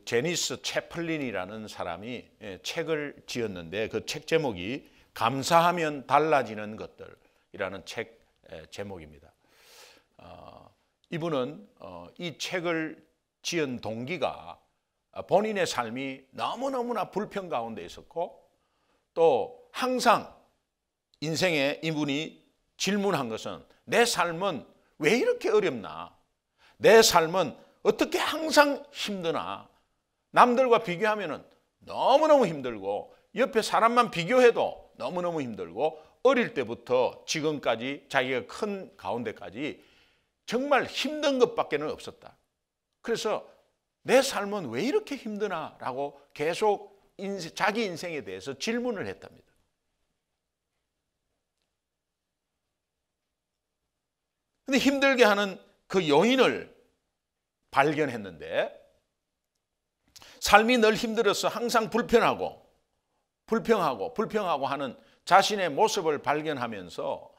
제니스 채플린이라는 사람이 책을 지었는데 그 책 제목이 감사하면 달라지는 것들이라는 책 제목입니다. 이분은 이 책을 지은 동기가 본인의 삶이 너무너무나 불평 가운데 있었고, 또 항상 인생에 이분이 질문한 것은 내 삶은 왜 이렇게 어렵나? 내 삶은 어떻게 항상 힘드나? 남들과 비교하면 너무너무 힘들고, 옆에 사람만 비교해도 너무너무 힘들고, 어릴 때부터 지금까지 자기가 큰 가운데까지 정말 힘든 것밖에는 없었다. 그래서 내 삶은 왜 이렇게 힘드나? 라고 계속 자기 인생에 대해서 질문을 했답니다. 근데 힘들게 하는 그 요인을 발견했는데, 삶이 늘 힘들어서 항상 불평하고 하는 자신의 모습을 발견하면서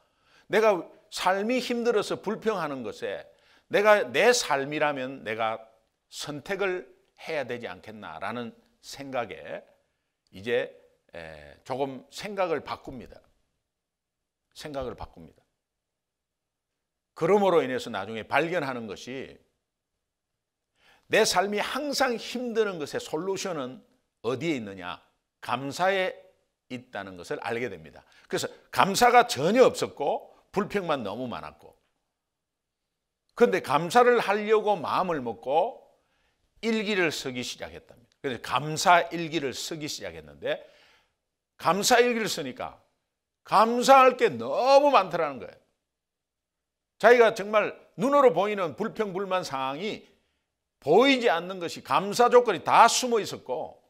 내가 삶이 힘들어서 불평하는 것에 내 삶이라면 내가 선택을 해야 되지 않겠나라는 생각에 이제 조금 생각을 바꿉니다. 그러므로 인해서 나중에 발견하는 것이, 내 삶이 항상 힘드는 것의 솔루션은 어디에 있느냐? 감사에 있다는 것을 알게 됩니다. 그래서 감사가 전혀 없었고 불평만 너무 많았고, 그런데 감사를 하려고 마음을 먹고 일기를 쓰기 시작했답니다. 그래서 감사 일기를 쓰기 시작했는데, 감사 일기를 쓰니까 감사할 게 너무 많더라는 거예요. 자기가 정말 눈으로 보이는 불평 불만 상황이 보이지 않는 것이 감사 조건이 다 숨어 있었고,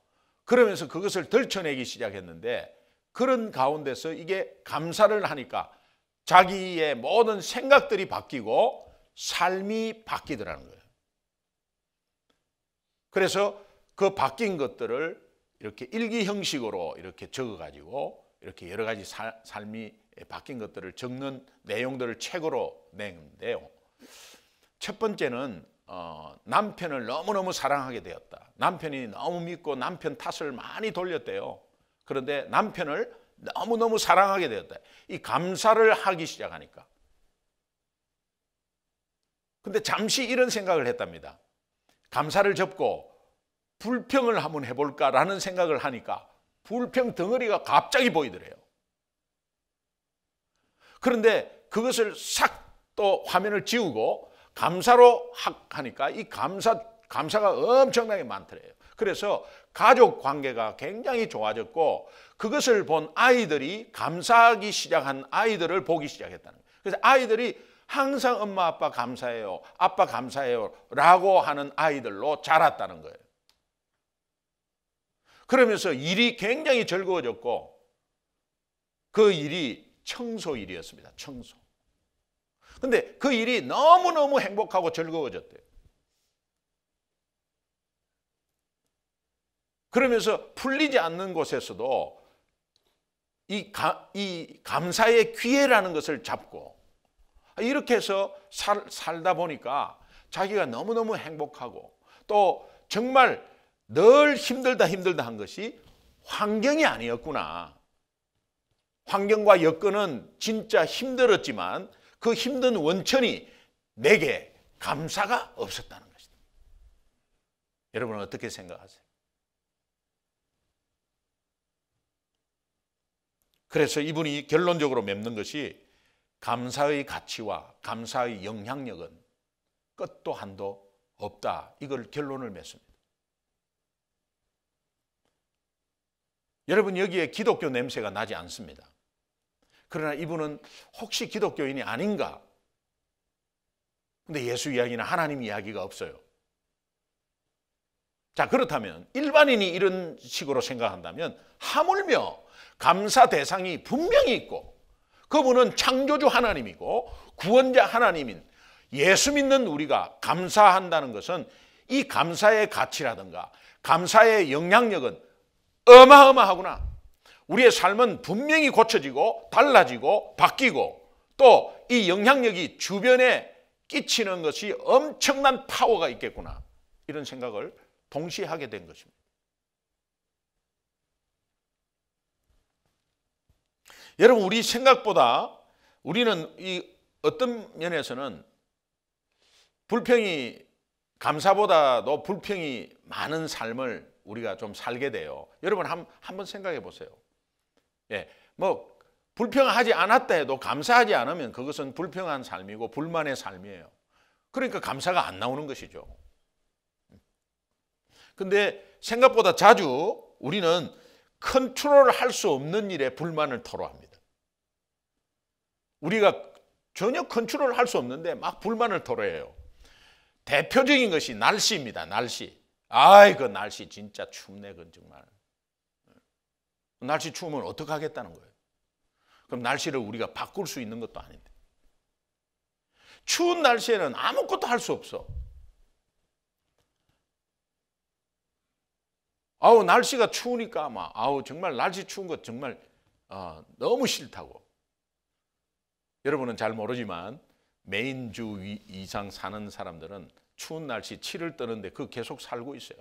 그러면서 그것을 들춰내기 시작했는데, 그런 가운데서 이게 감사를 하니까 자기의 모든 생각들이 바뀌고 삶이 바뀌더라는 거예요. 그래서 그 바뀐 것들을 이렇게 일기 형식으로 이렇게 적어가지고 이렇게 여러 가지 삶이 바뀐 것들을 적는 내용들을 책으로 냈는데요. 첫 번째는 남편을 너무너무 사랑하게 되었다. 남편이 너무 믿고 남편 탓을 많이 돌렸대요. 그런데 남편을 너무너무 사랑하게 되었다. 이 감사를 하기 시작하니까. 근데 잠시 이런 생각을 했답니다. 감사를 접고 불평을 한번 해볼까라는 생각을 하니까 불평 덩어리가 갑자기 보이더래요. 그런데 그것을 싹 또 화면을 지우고 감사로 하니까 이 감사가 엄청나게 많더래요. 그래서 가족 관계가 굉장히 좋아졌고, 그것을 본 아이들이 감사하기 시작한 아이들을 보기 시작했다는 거예요. 그래서 아이들이 항상 엄마 아빠 감사해요, 아빠 감사해요 라고 하는 아이들로 자랐다는 거예요. 그러면서 일이 굉장히 즐거워졌고, 그 일이 청소 일이었습니다. 청소. 근데 그 일이 너무너무 행복하고 즐거워졌대요. 그러면서 풀리지 않는 곳에서도 이 감사의 기회라는 것을 잡고, 이렇게 해서 살다 보니까 자기가 너무너무 행복하고, 또 정말 늘 힘들다 한 것이 환경이 아니었구나. 환경과 여건은 진짜 힘들었지만 그 힘든 원천이 내게 감사가 없었다는 것이다. 여러분은 어떻게 생각하세요? 그래서 이분이 결론적으로 맺는 것이, 감사의 가치와 감사의 영향력은 끝도 한도 없다. 이걸 결론을 맺습니다. 여러분, 여기에 기독교 냄새가 나지 않습니다. 그러나 이분은 혹시 기독교인이 아닌가? 근데 예수 이야기나 하나님 이야기가 없어요. 자, 그렇다면 일반인이 이런 식으로 생각한다면, 하물며 감사 대상이 분명히 있고, 그분은 창조주 하나님이고 구원자 하나님인 예수 믿는 우리가 감사한다는 것은, 이 감사의 가치라든가 감사의 영향력은 어마어마하구나. 우리의 삶은 분명히 고쳐지고 달라지고 바뀌고, 또 이 영향력이 주변에 끼치는 것이 엄청난 파워가 있겠구나. 이런 생각을 동시에 하게 된 것입니다. 여러분, 우리 생각보다 우리는 이 어떤 면에서는 불평이, 감사보다도 불평이 많은 삶을 우리가 좀 살게 돼요. 여러분 한번 생각해 보세요. 예, 뭐 불평하지 않았다 해도 감사하지 않으면 그것은 불평한 삶이고 불만의 삶이에요. 그러니까 감사가 안 나오는 것이죠. 근데 생각보다 자주 우리는 컨트롤할 수 없는 일에 불만을 토로합니다. 우리가 전혀 컨트롤할 수 없는데 막 불만을 토로해요. 대표적인 것이 날씨입니다. 날씨. 그 날씨 진짜 춥네. 그건 정말. 날씨 추우면 어떡하겠다는 거예요. 그럼 날씨를 우리가 바꿀 수 있는 것도 아닌데. 추운 날씨에는 아무것도 할 수 없어. 날씨가 추우니까 정말 날씨 추운 것 정말 너무 싫다고. 여러분은 잘 모르지만 메인주 이상 사는 사람들은 추운 날씨 치를 떠는데 그 계속 살고 있어요.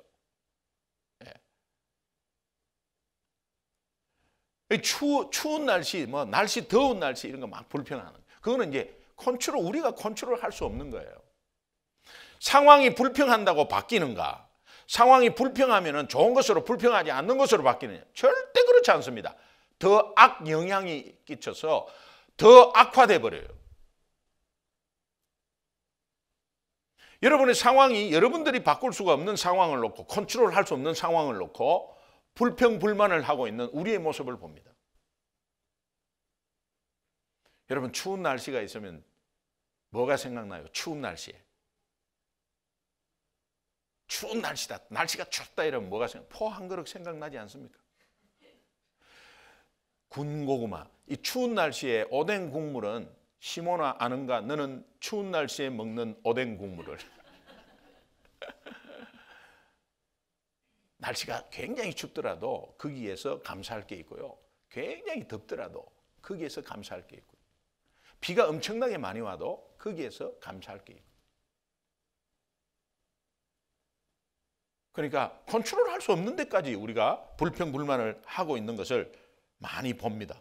예. 추운 날씨, 날씨 더운 날씨 이런 거 막 불평하는. 그거는 이제 우리가 컨트롤할 수 없는 거예요. 상황이 불평한다고 바뀌는가? 상황이 불평하면은 좋은 것으로 불평하지 않는 것으로 바뀌느냐? 절대 그렇지 않습니다. 더 악 영향이 끼쳐서 더 악화돼 버려요. 여러분의 상황이 여러분들이 바꿀 수가 없는 상황을 놓고, 컨트롤할 수 없는 상황을 놓고 불평 불만을 하고 있는 우리의 모습을 봅니다. 여러분, 추운 날씨가 있으면 뭐가 생각나요? 추운 날씨에. 추운 날씨다. 날씨가 춥다 이러면 뭐가 생각나요? 포 한 그릇 생각나지 않습니까? 군고구마. 이 추운 날씨에 오뎅 국물은 시모나 아는가? 너는 추운 날씨에 먹는 오뎅 국물을. 날씨가 굉장히 춥더라도 거기에서 감사할 게 있고요. 굉장히 덥더라도 거기에서 감사할 게 있고요. 비가 엄청나게 많이 와도 거기에서 감사할 게 있고. 그러니까 컨트롤할 수 없는 데까지 우리가 불평불만을 하고 있는 것을 많이 봅니다.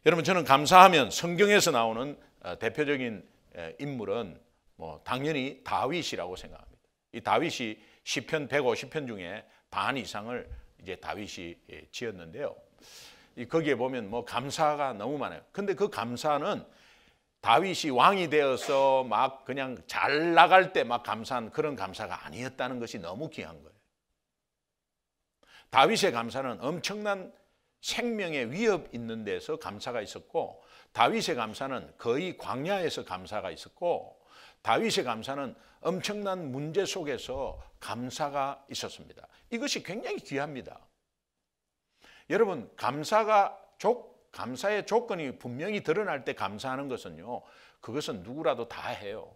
여러분, 저는 감사하면 성경에서 나오는 대표적인 인물은 당연히 다윗이라고 생각합니다. 이 다윗이 시편 150편 중에 반 이상을 이제 다윗이 지었는데요. 거기에 보면 감사가 너무 많아요. 근데 그 감사는 다윗이 왕이 되어서 막 그냥 잘 나갈 때 막 감사한 그런 감사가 아니었다는 것이 너무 귀한 거예요. 다윗의 감사는 엄청난 생명의 위협 있는 데서 감사가 있었고, 다윗의 감사는 거의 광야에서 감사가 있었고, 다윗의 감사는 엄청난 문제 속에서 감사가 있었습니다. 이것이 굉장히 귀합니다. 여러분, 감사의 조건이 분명히 드러날 때 감사하는 것은요, 그것은 누구라도 다 해요.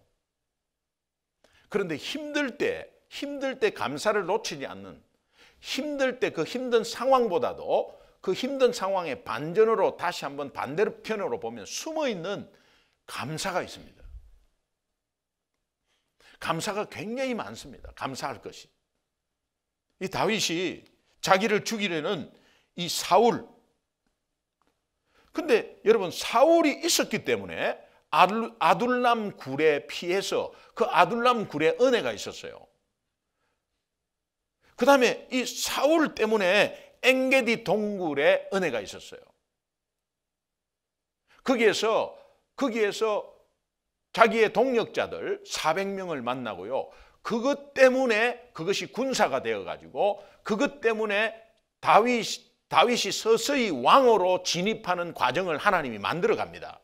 그런데 힘들 때 감사를 놓치지 않는, 힘들 때 그 힘든 상황보다도 그 힘든 상황의 반전으로 다시 한번 반대편으로 보면 숨어있는 감사가 있습니다. 감사가 굉장히 많습니다. 감사할 것이. 이 다윗이 자기를 죽이려는 이 사울. 근데 여러분, 사울이 있었기 때문에 아둘람 굴에 피해서 그 아둘람 굴에 은혜가 있었어요. 그 다음에 이 사울 때문에 엔게디 동굴에 은혜가 있었어요. 거기에서 자기의 동력자들 400명을 만나고요. 그것 때문에 그것이 군사가 되어가지고 그것 때문에 다윗이 서서히 왕으로 진입하는 과정을 하나님이 만들어 갑니다.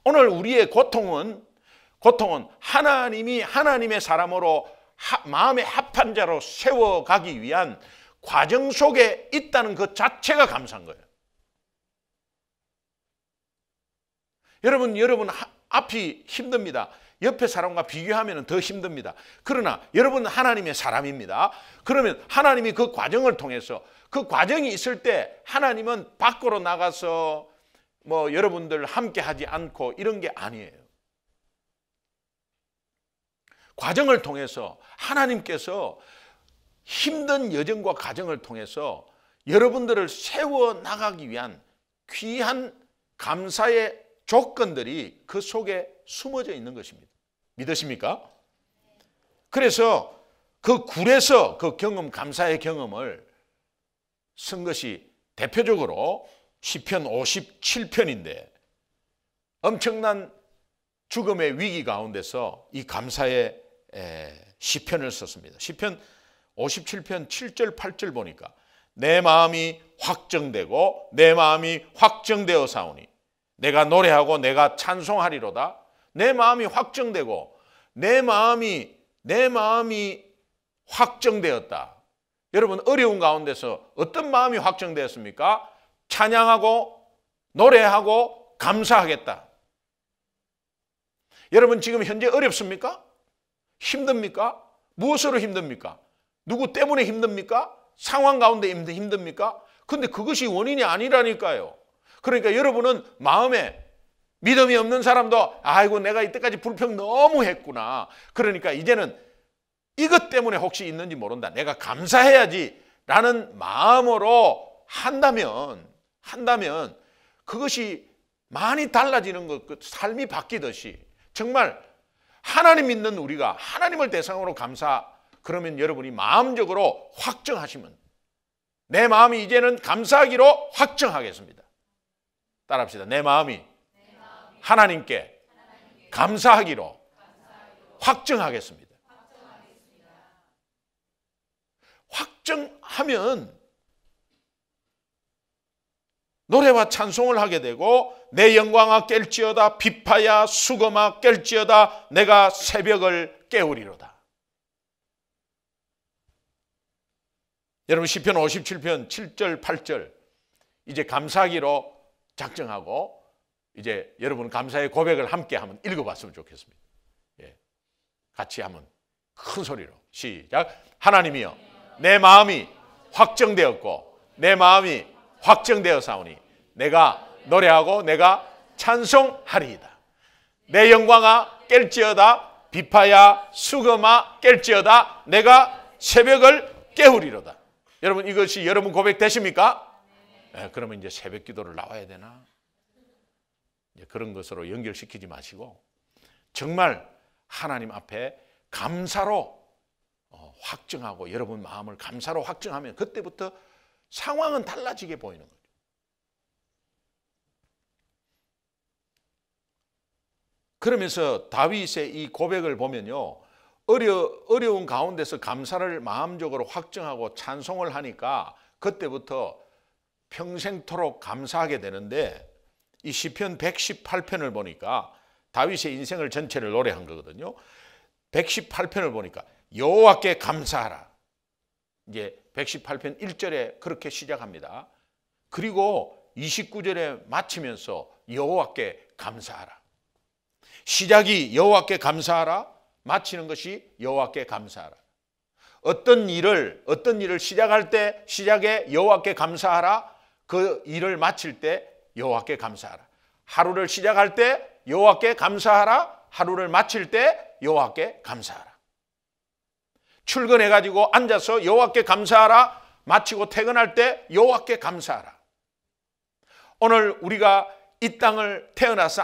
오늘 우리의 고통은 하나님이 하나님의 사람으로 마음의 합한 자로 세워가기 위한 과정 속에 있다는 것 자체가 감사한 거예요. 여러분 앞이 힘듭니다. 옆에 사람과 비교하면 더 힘듭니다. 그러나 여러분은 하나님의 사람입니다. 그러면 하나님이 그 과정을 통해서, 그 과정이 있을 때 하나님은 밖으로 나가서 여러분들 함께 하지 않고 이런 게 아니에요. 과정을 통해서 하나님께서 힘든 여정과 과정을 통해서 여러분들을 세워나가기 위한 귀한 감사의 조건들이 그 속에 숨어져 있는 것입니다. 믿으십니까? 그래서 그 굴에서 그 경험, 감사의 경험을 쓴 것이 대표적으로 시편 57편인데 엄청난 죽음의 위기 가운데서 이 감사의 시편을 썼습니다. 시편 57편 7절 8절 보니까 내 마음이 확정되고 내 마음이 확정되어 사오니 내가 노래하고 내가 찬송하리로다. 내 마음이 확정되고 내 마음이 확정되었다. 여러분 어려운 가운데서 어떤 마음이 확정되었습니까? 찬양하고 노래하고 감사하겠다. 여러분 지금 현재 어렵습니까? 힘듭니까? 무엇으로 힘듭니까? 누구 때문에 힘듭니까? 상황 가운데 힘듭니까? 근데 그것이 원인이 아니라니까요. 그러니까 여러분은 마음에 믿음이 없는 사람도 아이고 내가 이때까지 불평 너무 했구나. 그러니까 이제는 이것 때문에 혹시 있는지 모른다. 내가 감사해야지 라는 마음으로 한다면 그것이 많이 달라지는 것, 그 삶이 바뀌듯이 정말 하나님 믿는 우리가 하나님을 대상으로 그러면 여러분이 마음적으로 확정하시면 내 마음이 이제는 감사하기로 확정하겠습니다. 따라합시다. 내 마음이 하나님께 감사하기로 확정하겠습니다. 확정하면 노래와 찬송을 하게 되고 내 영광아 깰지어다 비파야 수금아 깰지어다 내가 새벽을 깨우리로다. 여러분 시편 57편 7절 8절 이제 감사하기로 작정하고 이제 여러분 감사의 고백을 함께 한번 읽어봤으면 좋겠습니다. 예. 같이 한번 큰 소리로 시작. 하나님이여 내 마음이 확정되었고 내 마음이 확정되어 사오니 내가 노래하고 내가 찬송하리이다. 내 영광아 깰지어다 비파야 수금아 깰지어다 내가 새벽을 깨우리로다. 여러분 이것이 여러분 고백 되십니까? 네, 그러면 이제 새벽 기도를 나와야 되나? 그런 것으로 연결시키지 마시고 정말 하나님 앞에 감사로 확정하고 여러분 마음을 감사로 확정하면 그때부터 상황은 달라지게 보이는 거죠. 그러면서 다윗의 이 고백을 보면요. 어려운 가운데서 감사를 마음적으로 확정하고 찬송을 하니까 그때부터 평생토록 감사하게 되는데 이 시편 118편을 보니까 다윗의 인생을 전체를 노래한 거거든요. 118편을 보니까 여호와께 감사하라. 이제 118편 1절에 그렇게 시작합니다. 그리고 29절에 마치면서 여호와께 감사하라. 시작이 여호와께 감사하라. 마치는 것이 여호와께 감사하라. 어떤 일을 시작할 때 시작에 여호와께 감사하라. 그 일을 마칠 때 여호와께 감사하라. 하루를 시작할 때 여호와께 감사하라. 하루를 마칠 때 여호와께 감사하라. 출근해 가지고 앉아서 여호와께 감사하라. 마치고 퇴근할 때 여호와께 감사하라. 오늘 우리가 이 땅을 태어나서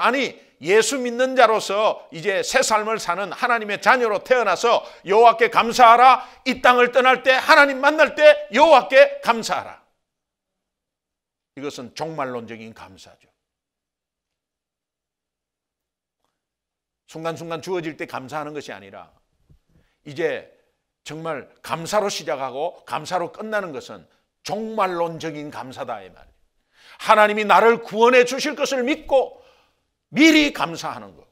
예수 믿는 자로서 이제 새 삶을 사는 하나님의 자녀로 태어나서 여호와께 감사하라. 이 땅을 떠날 때 하나님 만날 때 여호와께 감사하라. 이것은 종말론적인 감사죠. 순간순간 주어질 때 감사하는 것이 아니라 이제 정말 감사로 시작하고 감사로 끝나는 것은 종말론적인 감사다 이 말이에요. 하나님이 나를 구원해 주실 것을 믿고 미리 감사하는 것.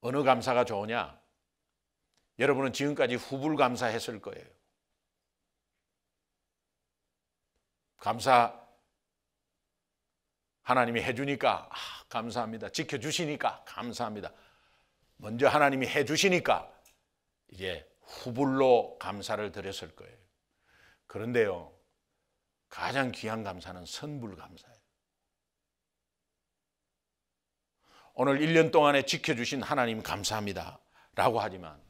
어느 감사가 좋으냐? 여러분은 지금까지 후불 감사했을 거예요. 감사 하나님이 해주니까 감사합니다. 지켜주시니까 감사합니다. 먼저 하나님이 해주시니까 이제 후불로 감사를 드렸을 거예요. 그런데요, 가장 귀한 감사는 선불 감사예요. 오늘 1년 동안에 지켜주신 하나님 감사합니다 라고 하지만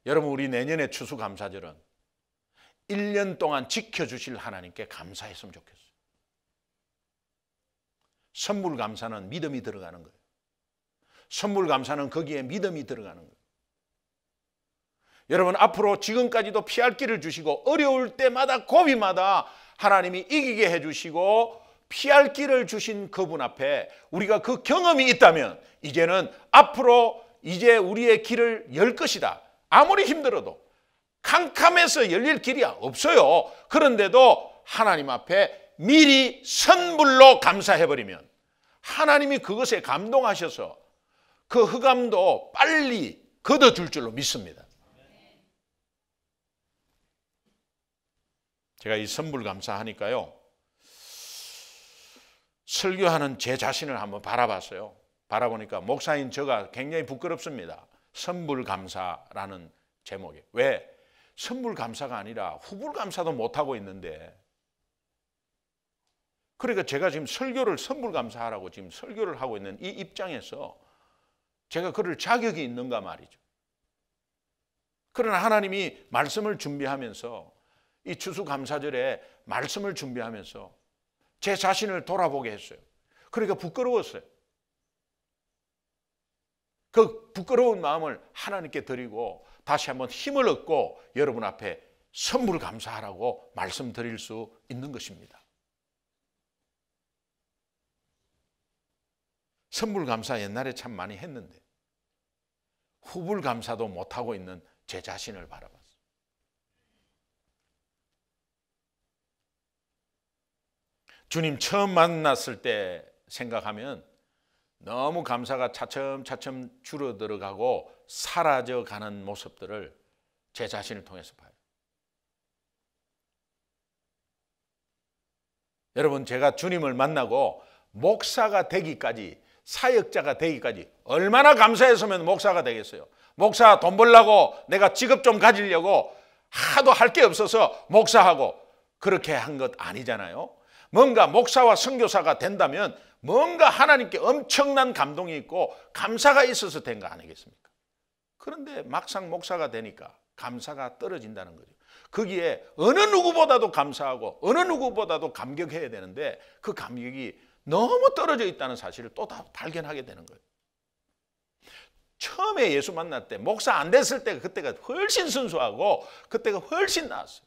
여러분, 우리 내년에 추수감사절은 1년 동안 지켜주실 하나님께 감사했으면 좋겠어요. 선물 감사는 믿음이 들어가는 거예요. 선물 감사는 거기에 믿음이 들어가는 거예요. 여러분, 앞으로 지금까지도 피할 길을 주시고 어려울 때마다 고비마다 하나님이 이기게 해주시고 피할 길을 주신 그분 앞에 우리가 그 경험이 있다면 이제는 앞으로 이제 우리의 길을 열 것이다. 아무리 힘들어도 캄캄해서 열릴 길이 없어요. 그런데도 하나님 앞에 미리 선물로 감사해버리면 하나님이 그것에 감동하셔서 그 흑암도 빨리 걷어줄 줄로 믿습니다. 제가 이 선물 감사하니까요, 설교하는 제 자신을 한번 바라봤어요. 바라보니까 목사인 저가 굉장히 부끄럽습니다. 선물 감사라는 제목에. 왜? 선물 감사가 아니라 후불 감사도 못하고 있는데, 그러니까 제가 지금 설교를 선물 감사하라고 지금 설교를 하고 있는 이 입장에서 제가 그럴 자격이 있는가 말이죠. 그러나 하나님이 말씀을 준비하면서 이 추수감사절에 말씀을 준비하면서 제 자신을 돌아보게 했어요. 그러니까 부끄러웠어요. 그 부끄러운 마음을 하나님께 드리고 다시 한번 힘을 얻고 여러분 앞에 선물 감사하라고 말씀드릴 수 있는 것입니다. 선물 감사 옛날에 참 많이 했는데 후불 감사도 못하고 있는 제 자신을 바라봤어요. 주님 처음 만났을 때 생각하면 너무 감사가 차츰차츰 줄어들어가고 사라져가는 모습들을 제 자신을 통해서 봐요. 여러분, 제가 주님을 만나고 목사가 되기까지, 사역자가 되기까지 얼마나 감사했으면 목사가 되겠어요. 목사 돈 벌려고 내가 직업 좀 가지려고 하도 할 게 없어서 목사하고 그렇게 한 것 아니잖아요. 뭔가 목사와 선교사가 된다면 뭔가 하나님께 엄청난 감동이 있고 감사가 있어서 된 거 아니겠습니까? 그런데 막상 목사가 되니까 감사가 떨어진다는 거죠. 거기에 어느 누구보다도 감사하고 어느 누구보다도 감격해야 되는데 그 감격이 너무 떨어져 있다는 사실을 또 다 발견하게 되는 거예요. 처음에 예수 만날 때 목사 안 됐을 때 그때가 훨씬 순수하고 그때가 훨씬 나았어요.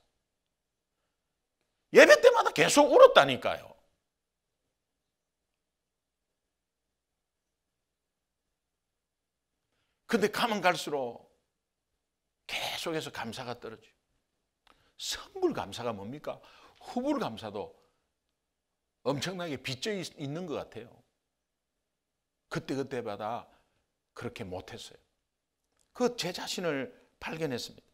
예배 때마다 계속 울었다니까요. 근데 가면 갈수록 계속해서 감사가 떨어져요. 선물 감사가 뭡니까? 후불 감사도 엄청나게 빚져 있는 것 같아요. 그때마다 그렇게 못했어요. 그 제 자신을 발견했습니다.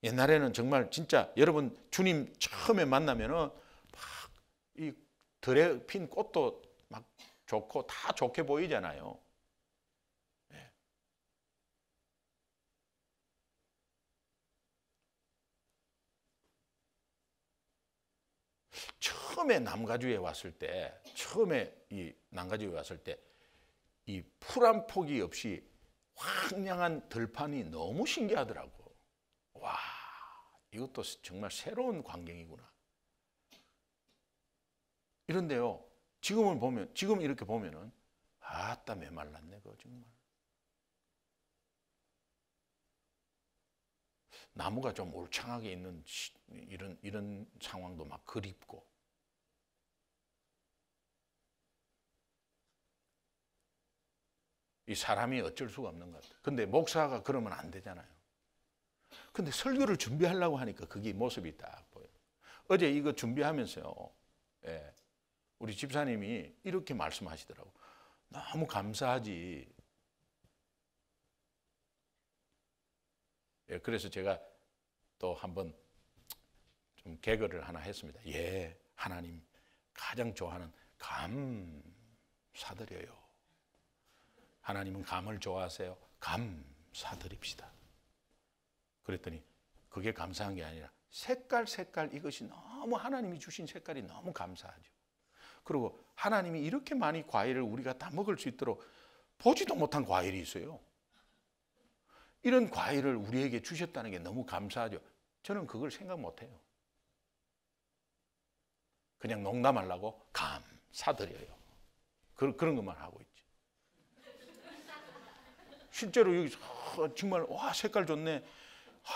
옛날에는 정말 진짜 여러분 주님 처음에 만나면은 막 이 들에 핀 꽃도 막 좋고 다 좋게 보이잖아요. 네. 처음에 남가주에 왔을 때, 처음에 이 남가주에 왔을 때 이 풀 한 폭이 없이 황량한 들판이 너무 신기하더라고. 와, 이것도 정말 새로운 광경이구나. 이런데요, 지금을 보면, 지금 이렇게 보면은 아따 메말랐네, 그거 정말. 나무가 좀 울창하게 있는 이런 상황도 막 그립고. 이 사람이 어쩔 수가 없는 것 같아요. 근데 목사가 그러면 안 되잖아요. 근데 설교를 준비하려고 하니까 그게 모습이 딱 보여요. 어제 이거 준비하면서요, 예, 우리 집사님이 이렇게 말씀하시더라고. 너무 감사하지. 예, 그래서 제가 또 한번 좀 개그를 하나 했습니다. 예, 하나님 가장 좋아하는 감사드려요. 하나님은 감을 좋아하세요. 감사드립시다. 그랬더니 그게 감사한 게 아니라 색깔 이것이 너무 하나님이 주신 색깔이 너무 감사하죠. 그리고 하나님이 이렇게 많이 과일을 우리가 다 먹을 수 있도록 보지도 못한 과일이 있어요. 이런 과일을 우리에게 주셨다는 게 너무 감사하죠. 저는 그걸 생각 못해요. 그냥 농담하려고 감사드려요. 그런 것만 하고 있지. 실제로 여기 정말 와 색깔 좋네.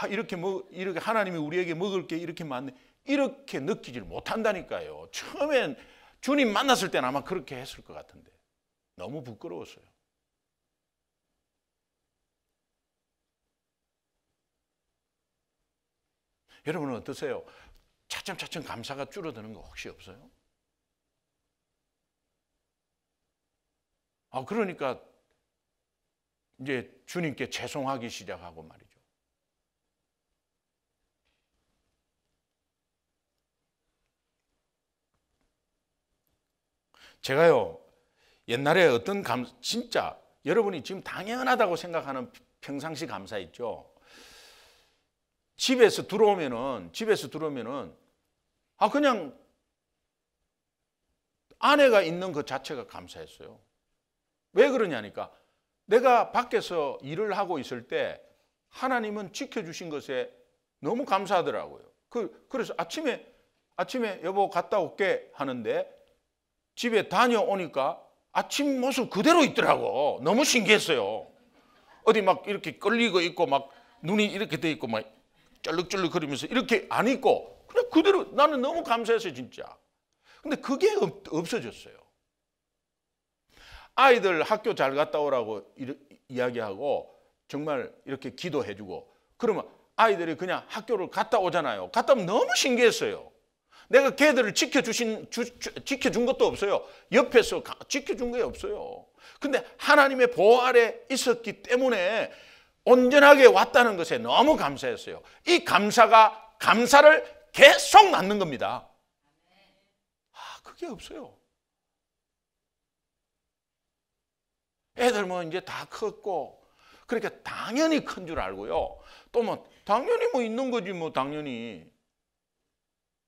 이렇게 하나님이 우리에게 먹을 게 이렇게 많네. 이렇게 느끼질 못한다니까요. 처음엔 주님 만났을 때는 아마 그렇게 했을 것 같은데 너무 부끄러웠어요. 여러분은 어떠세요? 차츰차츰 감사가 줄어드는 거 혹시 없어요? 그러니까 이제 주님께 죄송하기 시작하고 말이죠. 제가요 옛날에 어떤 진짜 여러분이 지금 당연하다고 생각하는 평상시 감사 있죠. 집에서 들어오면은 그냥 아내가 있는 것 자체가 감사했어요. 왜 그러냐니까 내가 밖에서 일을 하고 있을 때 하나님은 지켜주신 것에 너무 감사하더라고요. 그래서 아침에 여보 갔다 올게 하는데 집에 다녀오니까 아침 모습 그대로 있더라고. 너무 신기했어요. 어디 막 이렇게 끌리고 있고 막 눈이 이렇게 돼 있고 막 쩔룩쩔룩 거리면서 이렇게 안 있고 그냥 그대로 나는 너무 감사했어요 진짜. 근데 그게 없어졌어요. 아이들 학교 잘 갔다 오라고 이야기하고 정말 이렇게 기도해주고 그러면 아이들이 그냥 학교를 갔다 오잖아요. 갔다 오면 너무 신기했어요. 내가 걔들을 지켜준 것도 없어요. 옆에서 지켜준 게 없어요. 근데 하나님의 보호 아래 있었기 때문에 온전하게 왔다는 것에 너무 감사했어요. 이 감사가 감사를 계속 낳는 겁니다. 그게 없어요. 애들 뭐 이제 다 컸고 그러니까 당연히 큰 줄 알고요. 또 뭐 당연히 뭐 있는 거지 뭐 당연히.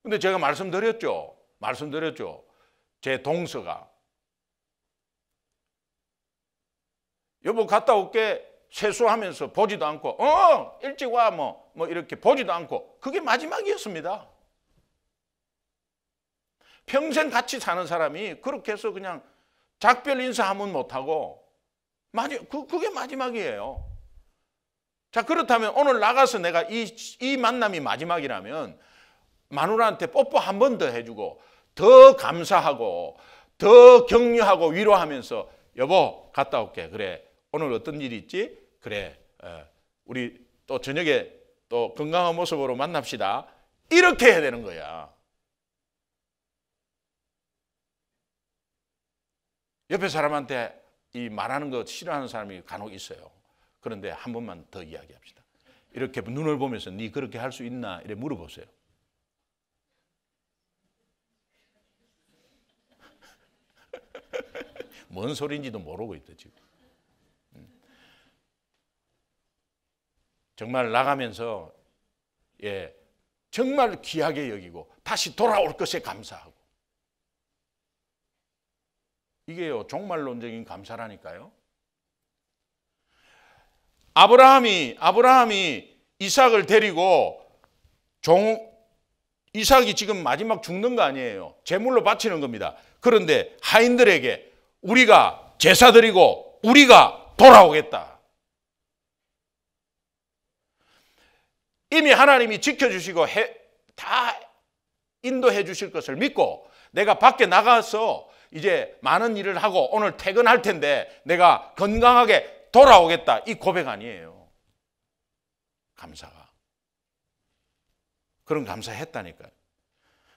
근데 제가 말씀드렸죠. 제 동서가 여보 갔다 올게 세수하면서 보지도 않고 일찍 와 뭐 이렇게 보지도 않고 그게 마지막이었습니다. 평생 같이 사는 사람이 그렇게 해서 그냥 작별 인사 한번 못하고 그게 마지막이에요. 자 그렇다면 오늘 나가서 내가 이 만남이 마지막이라면 마누라한테 뽀뽀 한 번 더 해주고 더 감사하고 더 격려하고 위로하면서 여보 갔다 올게. 그래 오늘 어떤 일이 있지? 그래 우리 또 저녁에 또 건강한 모습으로 만납시다. 이렇게 해야 되는 거야. 옆에 사람한테 이 말하는 거 싫어하는 사람이 간혹 있어요. 그런데 한 번만 더 이야기합시다. 이렇게 눈을 보면서 네 그렇게 할 수 있나? 이렇게 물어보세요. 뭔 소리인지도 모르고 있다 지금. 정말 나가면서 정말 귀하게 여기고 다시 돌아올 것에 감사하고 이게요 종말론적인 감사라니까요. 아브라함이 이삭을 데리고 이삭이 지금 마지막 죽는 거 아니에요. 제물로 바치는 겁니다. 그런데 하인들에게 우리가 제사 드리고 우리가 돌아오겠다. 이미 하나님이 지켜주시고 다 인도해 주실 것을 믿고 내가 밖에 나가서 이제 많은 일을 하고 오늘 퇴근할 텐데 내가 건강하게 돌아오겠다. 이 고백 아니에요. 감사가. 그런 감사했다니까요.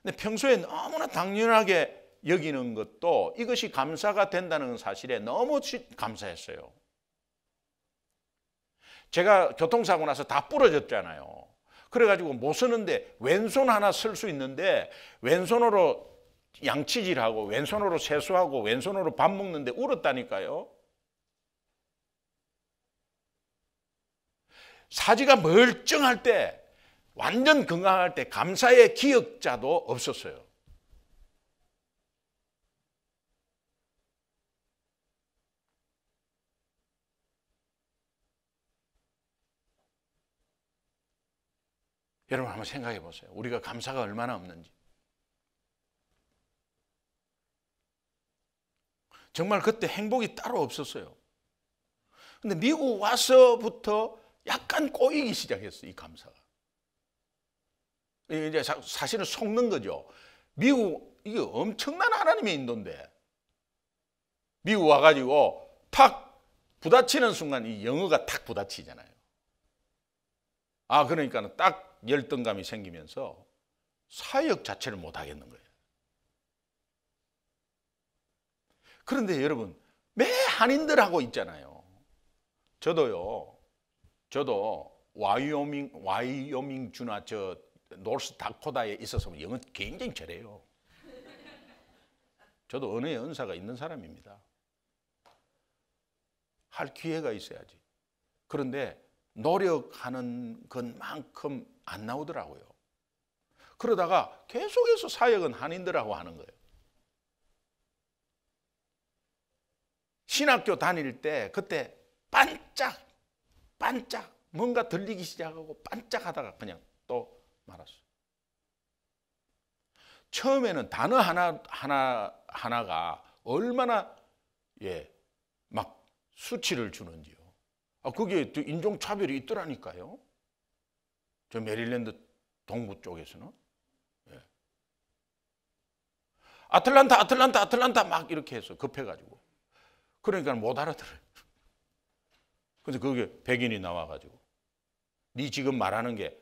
근데 평소에 너무나 당연하게 여기는 것도 이것이 감사가 된다는 사실에 너무 감사했어요. 제가 교통사고 나서 다 부러졌잖아요. 그래가지고 못 쓰는데 왼손 하나 쓸 수 있는데 왼손으로 양치질하고 왼손으로 세수하고 왼손으로 밥 먹는데 울었다니까요. 사지가 멀쩡할 때 완전 건강할 때 감사의 기억자도 없었어요. 여러분 한번 생각해 보세요. 우리가 감사가 얼마나 없는지. 정말 그때 행복이 따로 없었어요. 근데 미국 와서부터 약간 꼬이기 시작했어요. 이 감사가. 이제 사실은 속는 거죠. 미국, 이게 엄청난 하나님의 인도인데 미국 와가지고 탁 부딪히는 순간 이 영어가 탁 부딪히잖아요. 그러니까 딱 열등감이 생기면서 사역 자체를 못 하겠는 거예요. 그런데 여러분, 매 한인들하고 있잖아요. 저도 와이오밍 주나 저 노스 다코다에 있어서 영어 굉장히 잘해요. 저도 언어의 은사가 있는 사람입니다. 할 기회가 있어야지. 그런데 노력하는 것만큼 안 나오더라고요. 그러다가 계속해서 사역은 한인들하고 하는 거예요. 신학교 다닐 때 그때 반짝 뭔가 들리기 시작하고 반짝하다가 그냥 또 말았어요. 처음에는 단어 하나가 얼마나 막 수치를 주는지요. 그게 또 인종차별이 있더라니까요. 저 메릴랜드 동부 쪽에서는. 아틀란타 막 이렇게 해서 급해가지고. 그러니까 못 알아들어요. 그래서 그게 백인이 나와가지고 네 지금 말하는 게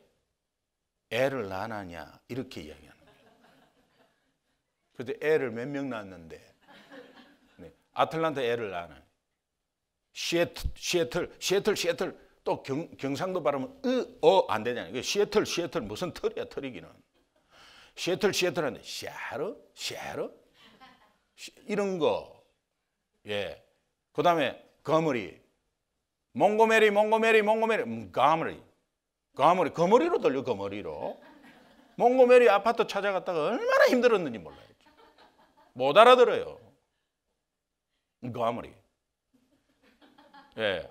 애를 낳았냐 이렇게 이야기하는 거예요. 그래서 애를 몇 명 낳았는데 아틀란타 애를 낳았냐. 시애틀 또 경상도 발음은 안 되잖아요. 시애틀 무슨 털이야 털이기는. 시애틀 하는데 샤르 이런 거. 그 다음에 거머리 몽고메리 거머리로 들려. 거머리로 몽고메리 아파트 찾아갔다가 얼마나 힘들었는지 몰라요. 못 알아들어요. 거머리.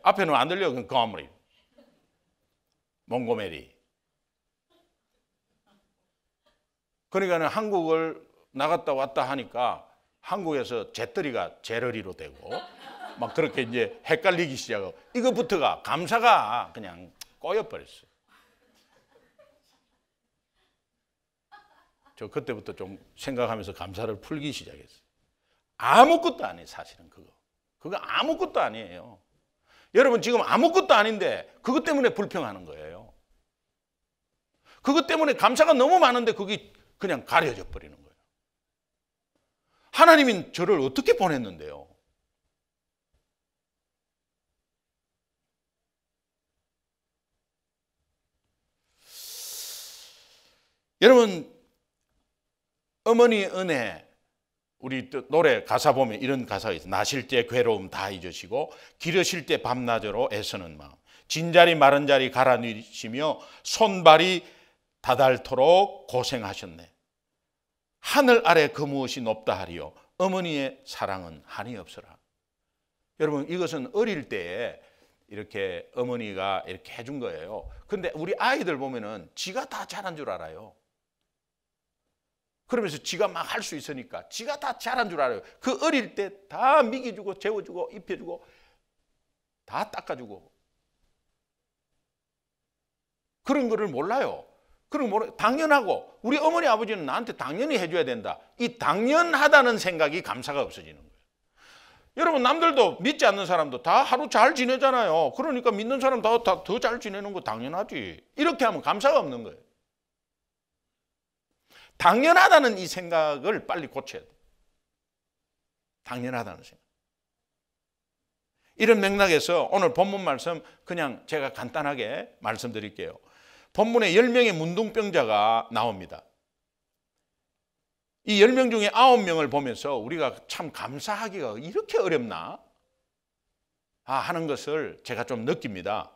앞에는 안 들려. 거머리 몽고메리. 그러니까 한국을 나갔다 왔다 하니까 한국에서 제떨이가 제러리로 되고 막 그렇게 이제 헷갈리기 시작하고 이거부터가 감사가 그냥 꼬여버렸어요. 저 그때부터 좀 생각하면서 감사를 풀기 시작했어요. 아무것도 아니에요. 사실은 그거 아무것도 아니에요. 여러분 지금 아무것도 아닌데 그것 때문에 불평하는 거예요. 그것 때문에 감사가 너무 많은데 그게 그냥 가려져 버리는 거예요. 하나님이 저를 어떻게 보냈는데요? 여러분, 어머니 은혜, 우리 노래 가사 보면 이런 가사가 있어요. 나실 때 괴로움 다 잊으시고 기르실 때 밤낮으로 애쓰는 마음, 진자리 마른 자리 갈아 누리시며 손발이 다닳도록 고생하셨네. 하늘 아래 그 무엇이 높다 하리요 어머니의 사랑은 한이 없어라. 여러분 이것은 어릴 때에 이렇게 어머니가 이렇게 해준 거예요. 근데 우리 아이들 보면은 지가 다 잘한 줄 알아요. 그러면서 지가 막 할 수 있으니까 지가 다 잘한 줄 알아요. 그 어릴 때 다 먹여주고 재워주고 입혀주고 다 닦아주고 그런 거를 몰라요. 그런 거 당연하고 우리 어머니 아버지는 나한테 당연히 해줘야 된다. 이 당연하다는 생각이 감사가 없어지는 거예요. 여러분 남들도 믿지 않는 사람도 다 하루 잘 지내잖아요. 그러니까 믿는 사람 더 잘 지내는 거 당연하지. 이렇게 하면 감사가 없는 거예요. 당연하다는 이 생각을 빨리 고쳐야 돼요. 당연하다는 생각. 이런 맥락에서 오늘 본문 말씀 그냥 제가 간단하게 말씀드릴게요. 본문에 10명의 문둥병자가 나옵니다. 이 10명 중에 9명을 보면서 우리가 참 감사하기가 이렇게 어렵나 하는 것을 제가 좀 느낍니다.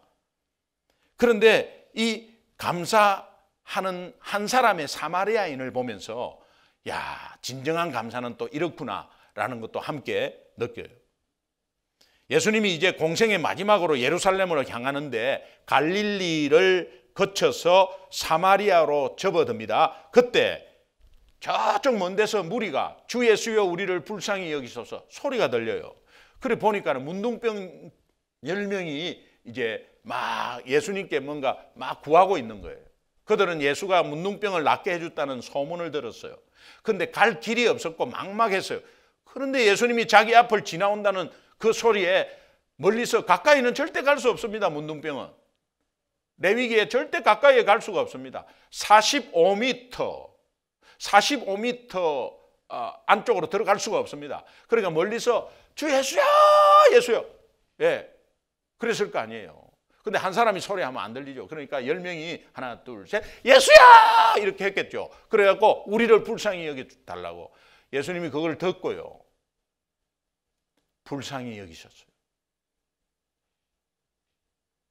그런데 이 감사하는 한 사람의 사마리아인을 보면서 야, 진정한 감사는 또 이렇구나라는 것도 함께 느껴요. 예수님이 이제 공생의 마지막으로 예루살렘으로 향하는데 갈릴리를 거쳐서 사마리아로 접어듭니다. 그때 저쪽 먼 데서 무리가 주 예수여 우리를 불쌍히 여기소서 소리가 들려요. 그래 보니까 문둥병 10명이 이제 막 예수님께 뭔가 막 구하고 있는 거예요. 그들은 예수가 문둥병을 낫게 해줬다는 소문을 들었어요. 그런데 갈 길이 없었고 막막했어요. 그런데 예수님이 자기 앞을 지나온다는 그 소리에 멀리서 가까이는 절대 갈 수 없습니다. 문둥병은 레위기에 절대 가까이에 갈 수가 없습니다. 45m 안쪽으로 들어갈 수가 없습니다. 그러니까 멀리서 주 예수야 예수야 그랬을 거 아니에요. 근데 한 사람이 소리하면 안 들리죠. 그러니까 10명이 하나 둘 셋 예수야 이렇게 했겠죠. 그래갖고 우리를 불쌍히 여겨달라고. 예수님이 그걸 듣고요 불쌍히 여기셨어요.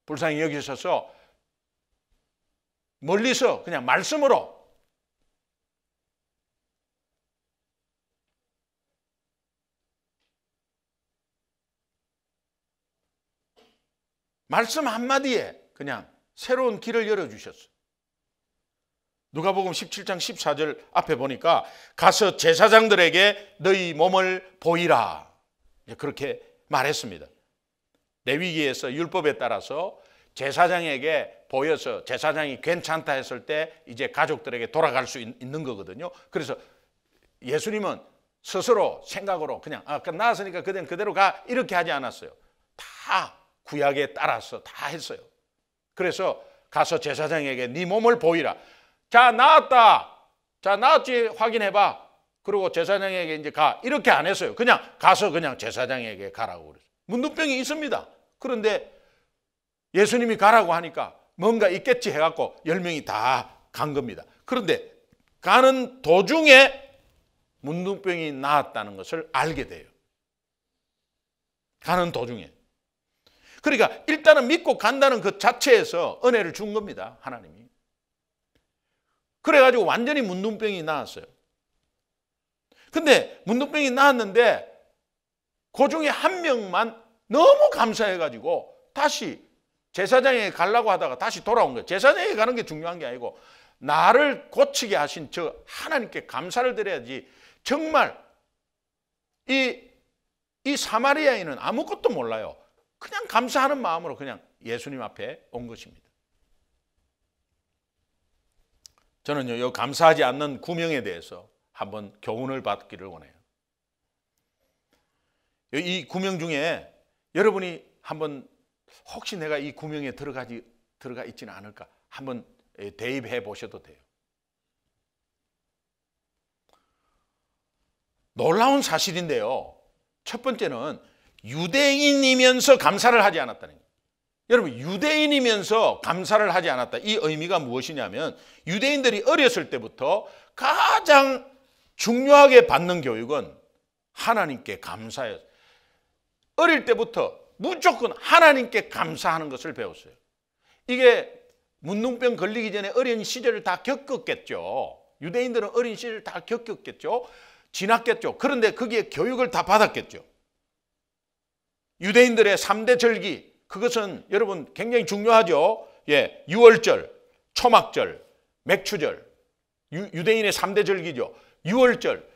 불쌍히 여기셔서 멀리서 그냥 말씀으로 말씀 한마디에 그냥 새로운 길을 열어주셨어요. 누가복음 17장 14절 앞에 보니까 가서 제사장들에게 너희 몸을 보이라 그렇게 말했습니다. 레위기에서 율법에 따라서 제사장에게 보여서 제사장이 괜찮다 했을 때 이제 가족들에게 돌아갈 수 있는 거거든요. 그래서 예수님은 스스로 생각으로 그냥 나았으니까 그대로 가 이렇게 하지 않았어요. 다 구약에 따라서 다 했어요. 그래서 가서 제사장에게 네 몸을 보이라. 자 나았다. 자 나았지 확인해봐. 그리고 제사장에게 이제 가 이렇게 안 했어요. 그냥 가서 그냥 제사장에게 가라고 그랬어요. 문둥병이 있습니다. 그런데 예수님이 가라고 하니까 뭔가 있겠지 해갖고 10명이 다 간 겁니다. 그런데 가는 도중에 문둥병이 나았다는 것을 알게 돼요. 가는 도중에. 그러니까 일단은 믿고 간다는 그 자체에서 은혜를 준 겁니다. 하나님이. 그래가지고 완전히 문둥병이 나았어요. 근데 문둥병이 나았는데 그 중에 한 명만 너무 감사해가지고 다시 제사장에게 가려고 하다가 다시 돌아온 거예요. 제사장에게 가는 게 중요한 게 아니고 나를 고치게 하신 저 하나님께 감사를 드려야지. 정말 이 사마리아인은 아무것도 몰라요. 그냥 감사하는 마음으로 그냥 예수님 앞에 온 것입니다. 저는요, 이 감사하지 않는 구명에 대해서 한번 교훈을 받기를 원해요. 이 구명 중에 여러분이 한번 혹시 내가 이 구명에 들어가 있지는 않을까 한번 대입해 보셔도 돼요. 놀라운 사실인데요. 첫 번째는 유대인이면서 감사를 하지 않았다는 거예요. 여러분, 유대인이면서 감사를 하지 않았다. 이 의미가 무엇이냐면 유대인들이 어렸을 때부터 가장 중요하게 받는 교육은 하나님께 감사예요. 어릴 때부터 무조건 하나님께 감사하는 것을 배웠어요. 이게 문둥병 걸리기 전에 어린 시절을 다 겪었겠죠. 유대인들은 어린 시절을 다 겪었겠죠. 지났겠죠. 그런데 거기에 교육을 다 받았겠죠. 유대인들의 3대 절기, 그것은 여러분 굉장히 중요하죠. 유월절, 초막절, 맥추절, 유대인의 3대 절기죠. 유월절,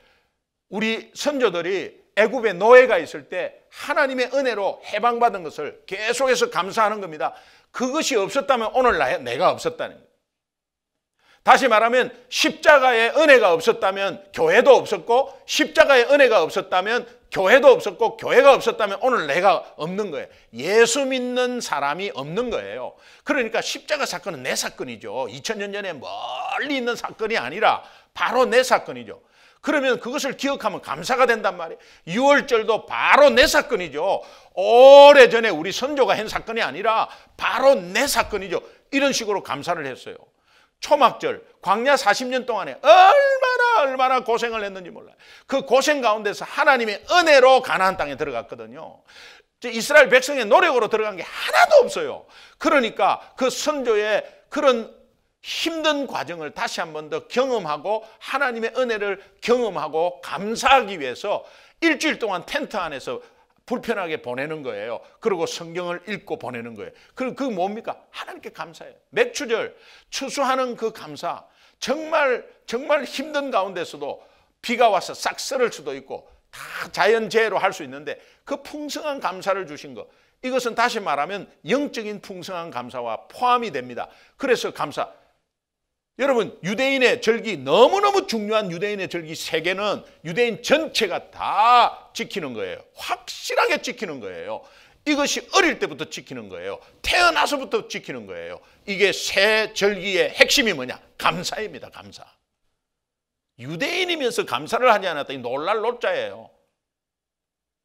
우리 선조들이 애굽에 노예가 있을 때 하나님의 은혜로 해방받은 것을 계속해서 감사하는 겁니다. 그것이 없었다면 오늘 내가 없었다는 거예요. 다시 말하면 십자가의 은혜가 없었다면 교회도 없었고, 십자가의 은혜가 없었다면 교회도 없었고, 교회가 없었다면 오늘 내가 없는 거예요. 예수 믿는 사람이 없는 거예요. 그러니까 십자가 사건은 내 사건이죠. 2000년 전에 멀리 있는 사건이 아니라 바로 내 사건이죠. 그러면 그것을 기억하면 감사가 된단 말이에요. 유월절도 바로 내 사건이죠. 오래전에 우리 선조가 한 사건이 아니라 바로 내 사건이죠. 이런 식으로 감사를 했어요. 초막절, 광야 40년 동안에 얼마나 고생을 했는지 몰라요. 그 고생 가운데서 하나님의 은혜로 가나안 땅에 들어갔거든요. 이스라엘 백성의 노력으로 들어간 게 하나도 없어요. 그러니까 그 선조의 그런 힘든 과정을 다시 한 번 더 경험하고 하나님의 은혜를 경험하고 감사하기 위해서 일주일 동안 텐트 안에서 불편하게 보내는 거예요. 그리고 성경을 읽고 보내는 거예요. 그럼 그 뭡니까? 하나님께 감사해요. 맥추절, 추수하는 그 감사. 정말 힘든 가운데서도 비가 와서 싹 썰을 수도 있고 다 자연재해로 할 수 있는데 그 풍성한 감사를 주신 것. 이것은 다시 말하면 영적인 풍성한 감사와 포함이 됩니다. 그래서 감사. 여러분, 유대인의 절기, 너무너무 중요한 유대인의 절기 3개는 유대인 전체가 다 지키는 거예요. 확실하게 지키는 거예요. 이것이 어릴 때부터 지키는 거예요. 태어나서부터 지키는 거예요. 이게 세 절기의 핵심이 뭐냐? 감사입니다. 감사. 유대인이면서 감사를 하지 않았더니 놀랄 노자예요.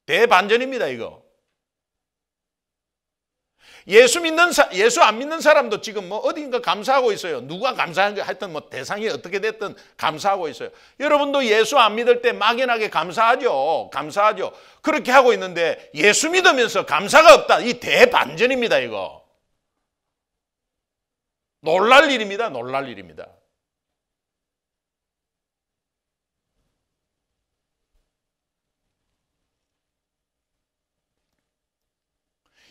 대반전입니다, 이거. 예수 안 믿는 사람도 지금 뭐 어딘가 감사하고 있어요. 누가 감사한 게 하여튼 뭐 대상이 어떻게 됐든 감사하고 있어요. 여러분도 예수 안 믿을 때 막연하게 감사하죠. 그렇게 하고 있는데 예수 믿으면서 감사가 없다. 이 대반전입니다, 이거. 놀랄 일입니다. 놀랄 일입니다.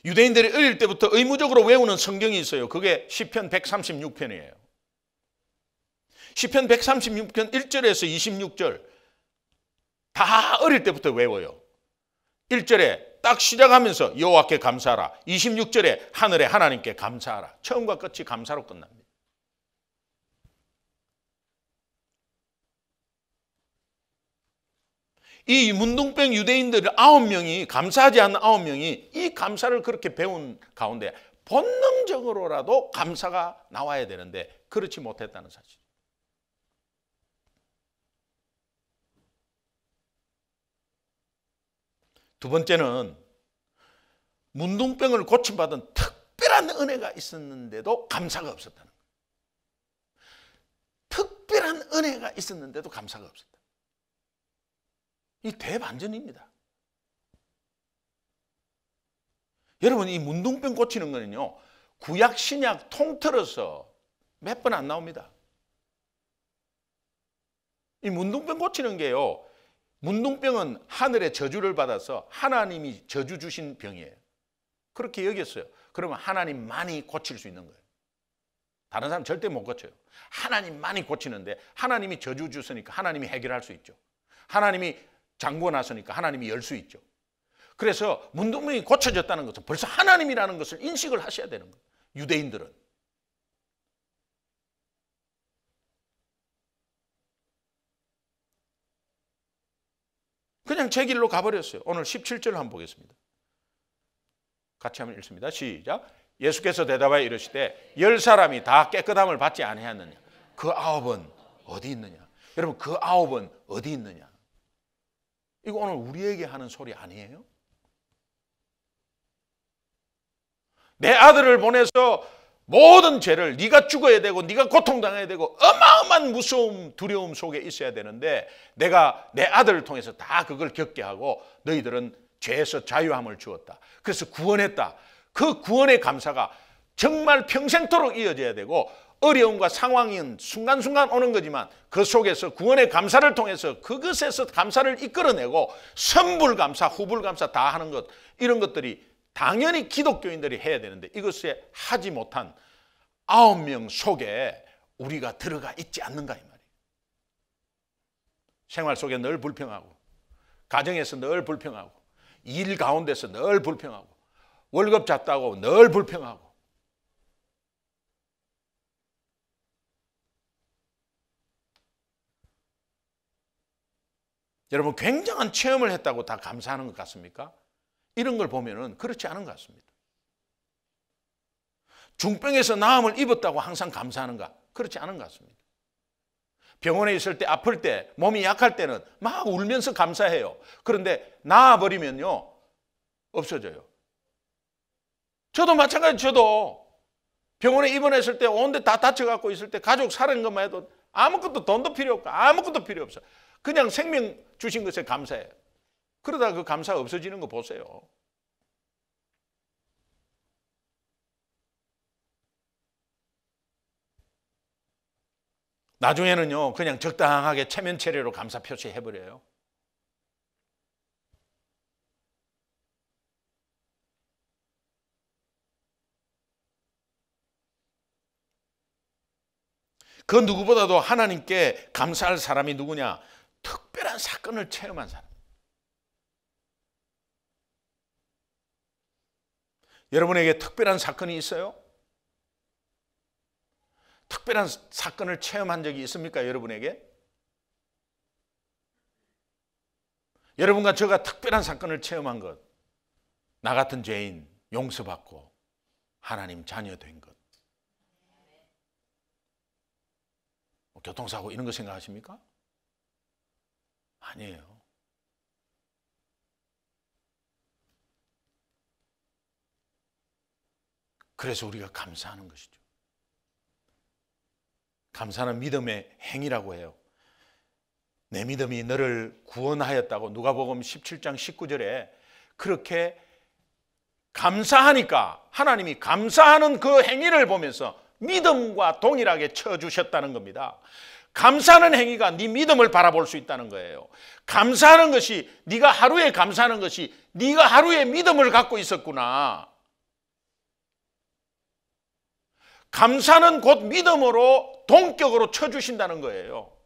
유대인들이 어릴 때부터 의무적으로 외우는 성경이 있어요. 그게 시편 136편이에요. 시편 136편 1절에서 26절 다 어릴 때부터 외워요. 1절에 딱 시작하면서 여호와께 감사하라. 26절에 하늘의 하나님께 감사하라. 처음과 끝이 감사로 끝납니다. 이 문둥병 유대인들 9명이 감사하지 않는 9명이 이 감사를 그렇게 배운 가운데 본능적으로라도 감사가 나와야 되는데 그렇지 못했다는 사실. 두 번째는 문둥병을 고침받은 특별한 은혜가 있었는데도 감사가 없었다는 거예요. 특별한 은혜가 있었는데도 감사가 없었다. 이 대반전입니다. 여러분, 이 문둥병 고치는 거는요, 구약 신약 통틀어서 몇 번 안 나옵니다. 이 문둥병 고치는 게요, 문둥병은 하늘의 저주를 받아서 하나님이 저주 주신 병이에요. 그렇게 여겼어요. 그러면 하나님만이 고칠 수 있는 거예요. 다른 사람 절대 못 고쳐요. 하나님만이 고치는데 하나님이 저주 주시니까 하나님이 해결할 수 있죠. 하나님이 잠궈 놨으니까 하나님이 열 수 있죠. 그래서 문둥병이 고쳐졌다는 것은 벌써 하나님이라는 것을 인식을 하셔야 되는 거예요. 유대인들은. 그냥 제 길로 가버렸어요. 오늘 17절 한번 보겠습니다. 같이 한번 읽습니다. 시작. 예수께서 대답하여 이르시되 10사람이 다 깨끗함을 받지 아니하느냐. 그 9은 어디 있느냐. 여러분, 그 9은 어디 있느냐. 이거 오늘 우리에게 하는 소리 아니에요? 내 아들을 보내서 모든 죄를 네가 죽어야 되고 네가 고통당해야 되고 어마어마한 무서움, 두려움 속에 있어야 되는데 내가 내 아들을 통해서 다 그걸 겪게 하고 너희들은 죄에서 자유함을 주었다. 그래서 구원했다. 그 구원의 감사가 정말 평생토록 이어져야 되고 어려움과 상황은 순간순간 오는 거지만 그 속에서 구원의 감사를 통해서 그것에서 감사를 이끌어내고 선불감사, 후불감사 다 하는 것, 이런 것들이 당연히 기독교인들이 해야 되는데 이것에 하지 못한 9명 속에 우리가 들어가 있지 않는가 이 말이에요. 생활 속에 늘 불평하고, 가정에서 늘 불평하고, 일 가운데서 늘 불평하고, 월급 잤다고 늘 불평하고, 여러분, 굉장한 체험을 했다고 다 감사하는 것 같습니까? 이런 걸 보면은 그렇지 않은 것 같습니다. 중병에서 나음을 입었다고 항상 감사하는가? 그렇지 않은 것 같습니다. 병원에 있을 때, 아플 때, 몸이 약할 때는 막 울면서 감사해요. 그런데 나아버리면요, 없어져요. 저도 마찬가지. 저도 병원에 입원했을 때 온데 다 다쳐갖고 있을 때 가족 살은 것만 해도 아무것도 돈도 필요 없고 아무것도 필요 없어. 그냥 생명 주신 것에 감사해요. 그러다 그 감사 없어지는 거 보세요. 나중에는요, 그냥 적당하게 체면 체례로 감사 표시해버려요. 그 누구보다도 하나님께 감사할 사람이 누구냐? 특별한 사건을 체험한 사람. 여러분에게 특별한 사건이 있어요? 특별한 사건을 체험한 적이 있습니까? 여러분에게? 여러분과 저가 특별한 사건을 체험한 것, 나 같은 죄인 용서받고 하나님 자녀 된 것. 교통사고 이런 거 생각하십니까? 아니에요. 그래서 우리가 감사하는 것이죠. 감사는 믿음의 행위라고 해요. 내 믿음이 너를 구원하였다고 누가복음 17장 19절에 그렇게 감사하니까 하나님이 감사하는 그 행위를 보면서 믿음과 동일하게 쳐주셨다는 겁니다. 감사하는 행위가 네 믿음을 바라볼 수 있다는 거예요. 감사하는 것이, 네가 하루에 감사하는 것이 네가 하루에 믿음을 갖고 있었구나. 감사는 곧 믿음으로 동격으로 쳐주신다는 거예요.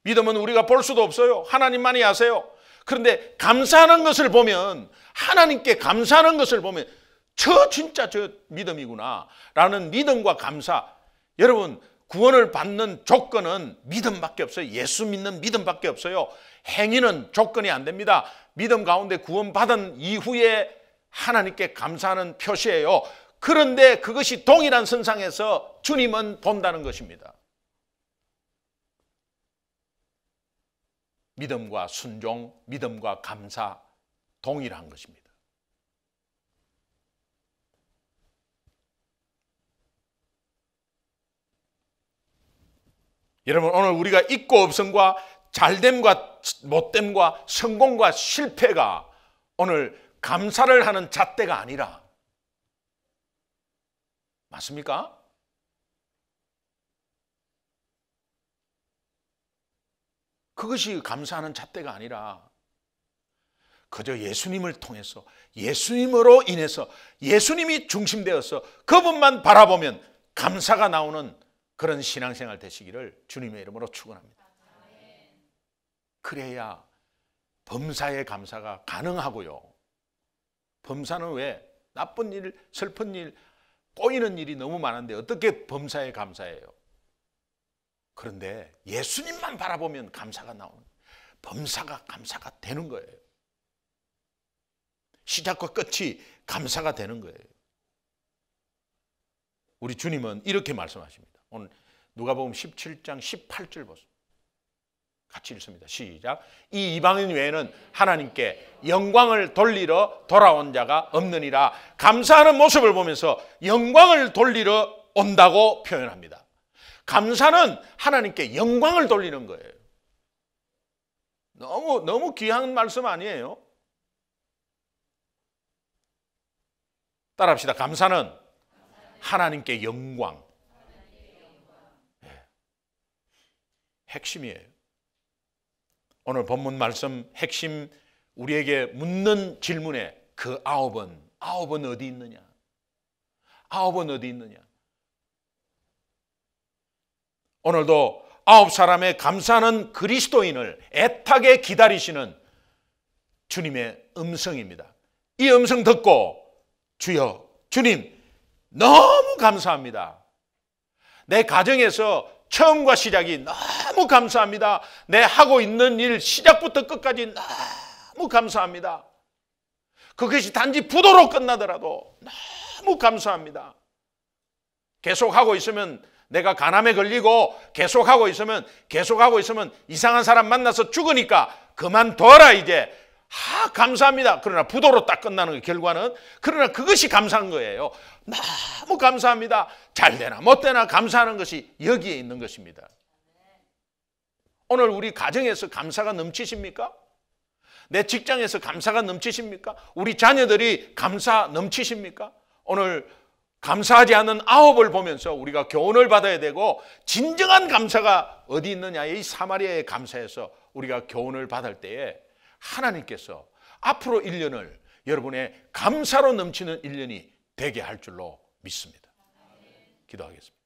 믿음은 우리가 볼 수도 없어요. 하나님만이 아세요. 그런데 감사하는 것을 보면, 하나님께 감사하는 것을 보면 진짜 저 믿음이구나 라는 믿음과 감사. 여러분, 구원을 받는 조건은 믿음밖에 없어요. 예수 믿는 믿음밖에 없어요. 행위는 조건이 안 됩니다. 믿음 가운데 구원받은 이후에 하나님께 감사하는 표시예요. 그런데 그것이 동일한 선상에서 주님은 본다는 것입니다. 믿음과 순종, 믿음과 감사 동일한 것입니다. 여러분, 오늘 우리가 있고 없음과 잘됨과 못됨과 성공과 실패가 오늘 감사를 하는 잣대가 아니라, 맞습니까? 그것이 감사하는 잣대가 아니라 그저 예수님을 통해서, 예수님으로 인해서, 예수님이 중심되어서 그분만 바라보면 감사가 나오는 그런 신앙생활 되시기를 주님의 이름으로 축원합니다. 그래야 범사의 감사가 가능하고요. 범사는 왜? 나쁜 일, 슬픈 일, 꼬이는 일이 너무 많은데 어떻게 범사에 감사해요? 그런데 예수님만 바라보면 감사가 나오는 거예요. 범사가 감사가 되는 거예요. 시작과 끝이 감사가 되는 거예요. 우리 주님은 이렇게 말씀하십니다. 오늘 누가복음 17장 18절 보세요. 같이 읽습니다. 시작. 이 이방인 외에는 하나님께 영광을 돌리러 돌아온 자가 없느니라. 감사하는 모습을 보면서 영광을 돌리러 온다고 표현합니다. 감사는 하나님께 영광을 돌리는 거예요. 너무 귀한 말씀 아니에요? 따라합시다. 감사는 하나님께 영광. 네. 핵심이에요. 오늘 본문 말씀 핵심, 우리에게 묻는 질문의 그 아홉은 어디 있느냐? 아홉은 어디 있느냐? 오늘도 9사람의 감사하는 그리스도인을 애타게 기다리시는 주님의 음성입니다. 이 음성 듣고 주여, 주님 너무 감사합니다. 내 가정에서 처음과 시작이 너무 감사합니다. 내 하고 있는 일 시작부터 끝까지 너무 감사합니다. 그것이 단지 부도로 끝나더라도 너무 감사합니다. 계속하고 있으면 내가 간암에 걸리고 계속하고 있으면 이상한 사람 만나서 죽으니까 그만둬라 이제. 감사합니다. 그러나 부도로 딱 끝나는 게 결과는, 그러나 그것이 감사한 거예요. 너무 감사합니다. 잘 되나 못 되나 감사하는 것이 여기에 있는 것입니다. 오늘 우리 가정에서 감사가 넘치십니까? 내 직장에서 감사가 넘치십니까? 우리 자녀들이 감사 넘치십니까? 오늘 감사하지 않는 9을 보면서 우리가 교훈을 받아야 되고, 진정한 감사가 어디 있느냐, 이 사마리아의 감사에서 우리가 교훈을 받을 때에 하나님께서 앞으로 1년을 여러분의 감사로 넘치는 1년이 되게 할 줄로 믿습니다. 기도하겠습니다.